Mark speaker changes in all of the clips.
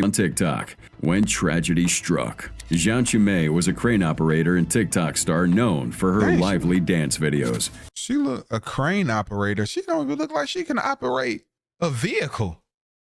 Speaker 1: on TikTok when tragedy struck. Zhao Chimei was a crane operator and TikTok star known for her
Speaker 2: Dang,
Speaker 1: lively dance videos.
Speaker 2: She look a crane operator. She don't even look like she can operate a vehicle.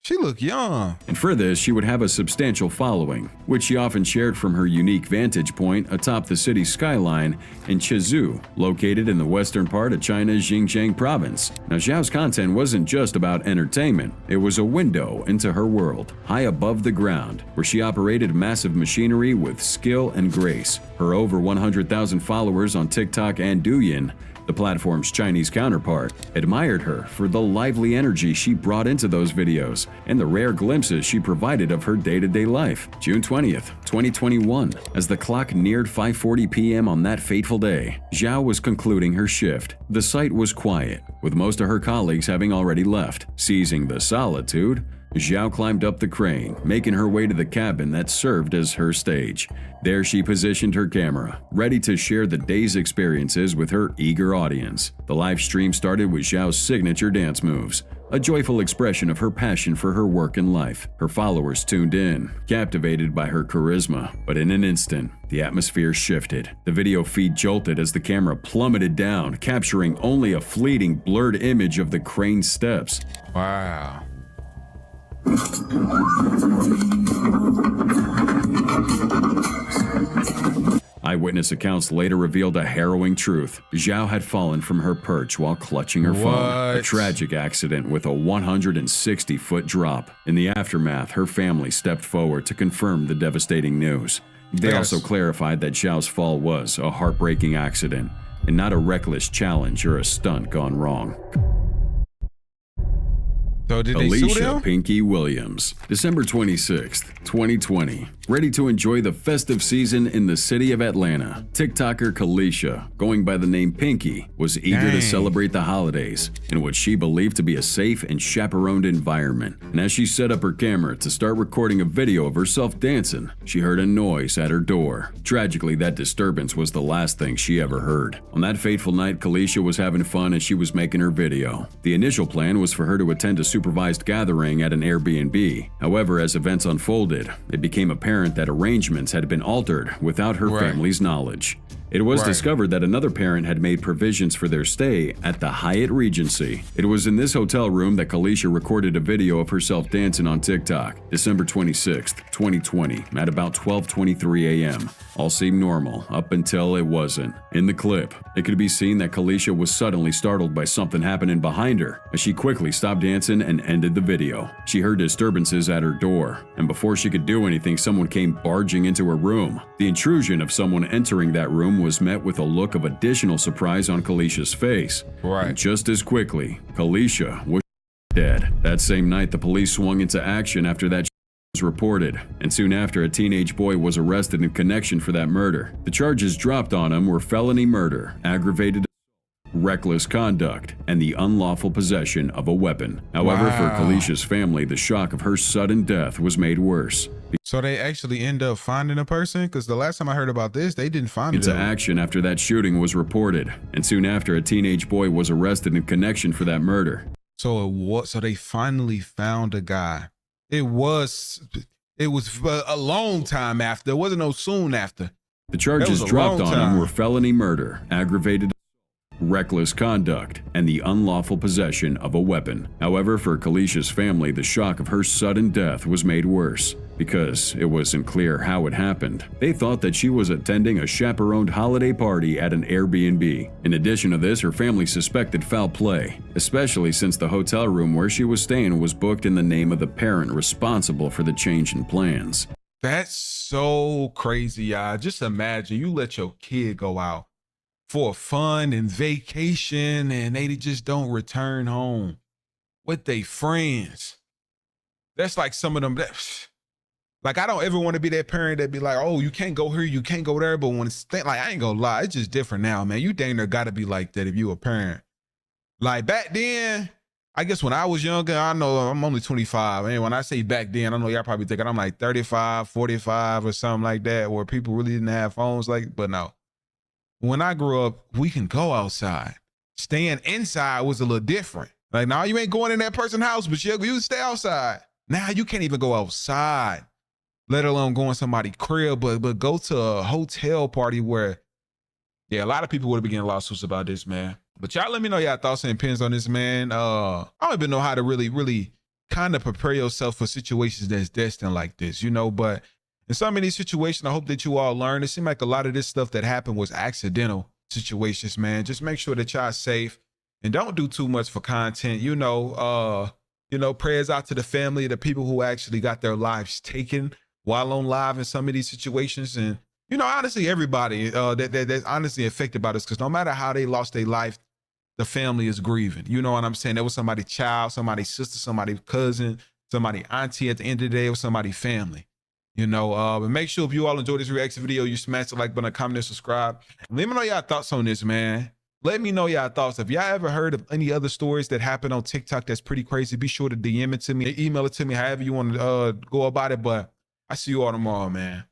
Speaker 2: She look young.
Speaker 1: And for this, she would have a substantial following, which she often shared from her unique vantage point atop the city's skyline in Chezhou, located in the western part of China's Xinjiang province. Now, Zhao's content wasn't just about entertainment. It was a window into her world, high above the ground, where she operated massive machinery with skill and grace. Her over 100,000 followers on TikTok and Douyin, the platform's Chinese counterpart, admired her for the lively energy she brought into those videos and the rare glimpses she provided of her day-to-day life. June 20th, 2021, as the clock neared 5:40 p.m. on that fateful day, Zhao was concluding her shift. The site was quiet, with most of her colleagues having already left. Seizing the solitude, Zhao climbed up the crane, making her way to the cabin that served as her stage. There she positioned her camera, ready to share the day's experiences with her eager audience. The live stream started with Zhao's signature dance moves, a joyful expression of her passion for her work and life. Her followers tuned in, captivated by her charisma. But in an instant, the atmosphere shifted. The video feed jolted as the camera plummeted down, capturing only a fleeting blurred image of the crane steps.
Speaker 2: Wow.
Speaker 1: Eyewitness accounts later revealed a harrowing truth. Zhao had fallen from her perch while clutching her phone. A tragic accident with a 160-foot drop. In the aftermath, her family stepped forward to confirm the devastating news. They also clarified that Zhao's fall was a heartbreaking accident and not a reckless challenge or a stunt gone wrong.
Speaker 2: So did they sue them?
Speaker 1: Alicia Pinky Williams, December 26th, 2020. Ready to enjoy the festive season in the city of Atlanta, TikToker Kalisha, going by the name Pinky, was eager to celebrate the holidays in what she believed to be a safe and chaperoned environment. And as she set up her camera to start recording a video of herself dancing, she heard a noise at her door. Tragically, that disturbance was the last thing she ever heard. On that fateful night, Kalisha was having fun as she was making her video. The initial plan was for her to attend a supervised gathering at an Airbnb. However, as events unfolded, it became apparent that arrangements had been altered without her family's knowledge. It was discovered that another parent had made provisions for their stay at the Hyatt Regency. It was in this hotel room that Kalisha recorded a video of herself dancing on TikTok, December 26, 2020, at about 12:23 a.m. All seemed normal up until it wasn't. In the clip, it could be seen that Kalisha was suddenly startled by something happening behind her as she quickly stopped dancing and ended the video. She heard disturbances at her door, and before she could do anything, someone came barging into her room. The intrusion of someone entering that room was met with a look of additional surprise on Kalisha's face. And just as quickly, Kalisha was dead. That same night, the police swung into action after that was reported, and soon after, a teenage boy was arrested in connection for that murder. The charges dropped on him were felony murder, aggravated reckless conduct, and the unlawful possession of a weapon. However, for Kalisha's family, the shock of her sudden death was made worse.
Speaker 2: So they actually end up finding a person? Because the last time I heard about this, they didn't find
Speaker 1: Into action after that shooting was reported, and soon after, a teenage boy was arrested in connection for that murder.
Speaker 2: So they finally found a guy. It was a long time after. It wasn't no soon after.
Speaker 1: The charges dropped on him were felony murder, aggravated reckless conduct, and the unlawful possession of a weapon. However, for Kalisha's family, the shock of her sudden death was made worse because it wasn't clear how it happened. They thought that she was attending a chaperoned holiday party at an Airbnb. In addition to this, her family suspected foul play, especially since the hotel room where she was staying was booked in the name of the parent responsible for the change in plans.
Speaker 2: That's so crazy, y'all. Just imagine you let your kid go out for fun and vacation and they just don't return home with their friends. That's like some of them like, I don't ever want to be that parent that be like, oh, you can't go here, you can't go there. But when it's like, I ain't gonna lie, it's just different now, man. You dang near gotta be like that if you a parent. Like back then, I guess when I was younger, I know I'm only 25. And when I say back then, I know y'all probably thinking I'm like 35, 45 or something like that, where people really didn't have phones but no. When I grew up, we can go outside. Staying inside was a little different. Like, now you ain't going in that person's house, but you stay outside. Now you can't even go outside, let alone go in somebody's crib, but go to a hotel party where, yeah, a lot of people would have been getting lawsuits about this, man. But y'all let me know y'all thoughts and opinions on this, man. I don't even know how to really kind of prepare yourself for situations that's destined like this, you know, but in some of these situations, I hope that you all learn. It seemed like a lot of this stuff that happened was accidental situations, man. Just make sure that y'all safe and don't do too much for content. You know, prayers out to the family, the people who actually got their lives taken while on live in some of these situations. And, you know, honestly, everybody that's honestly affected by this, because no matter how they lost their life, the family is grieving. You know what I'm saying? There was somebody's child, somebody's sister, somebody's cousin, somebody's auntie at the end of the day, or somebody's family. You know, but make sure if you all enjoyed this reaction video, you smash the like button, comment, and subscribe. Let me know y'all thoughts on this, man. Let me know y'all thoughts. If y'all ever heard of any other stories that happened on TikTok that's pretty crazy, be sure to DM it to me, email it to me, however you want to go about it. But I see you all tomorrow, man.